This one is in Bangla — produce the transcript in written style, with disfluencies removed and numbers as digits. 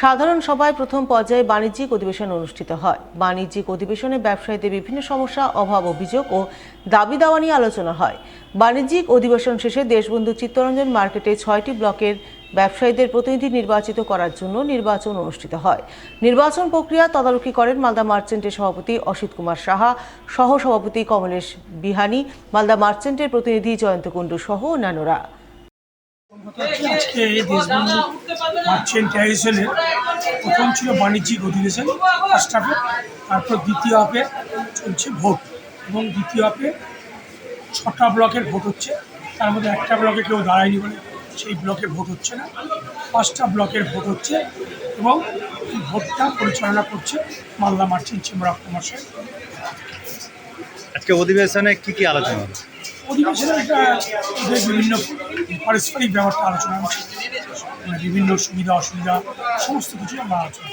সাধারণ সভায় প্রথম পর্যায়ে বাণিজ্যিক অধিবেশন অনুষ্ঠিত হয়। বাণিজ্যিক অধিবেশনে ব্যবসায়ীদের বিভিন্ন সমস্যা, অভাব, অভিযোগ ও দাবি দাওয়া নিয়ে আলোচনা হয়। বাণিজ্যিক অধিবেশন শেষে দেশবন্ধু চিত্তরঞ্জন মার্কেটে 6টি ব্লকের ব্যবসায়ীদের প্রতিনিধি নির্বাচিত করার জন্য নির্বাচন অনুষ্ঠিত হয়। নির্বাচন প্রক্রিয়া তদারকি করেন মালদা মার্চেন্টের সভাপতি অসিত কুমার সাহা, সহ সভাপতি কমলেশ বিহানি, মালদা মার্চেন্টের প্রতিনিধি জয়ন্ত কুণ্ডু সহ অন্যান্যরা। আজকে দেশবন্ধু মার্চেন্ট অ্যাসোসিয়েশনের প্রথম ছিল বাণিজ্যিক অধিবেশন ফার্স্ট হাফে, তারপর দ্বিতীয় হাফে চলছে ভোট এবং দ্বিতীয় হাফে 6টা ব্লকের ভোট হচ্ছে। তার মধ্যে একটা ব্লকে কেউ দাঁড়ায়নি বলে সেই ব্লকে ভোট হচ্ছে না, 5টা ব্লকের ভোট হচ্ছে এবং এই ভোটটা পরিচালনা করছে মালদা মার্চেন্ট চেম্বার অফ কমার্সের। আজকে অধিবেশনে কি আলোচনা হবে? অধিবেশনে একটা বিভিন্ন পারস্পরিক ব্যাপারটা আলোচনা হচ্ছে, বিভিন্ন সুবিধা অসুবিধা সমস্ত কিছু আমরা আলোচনা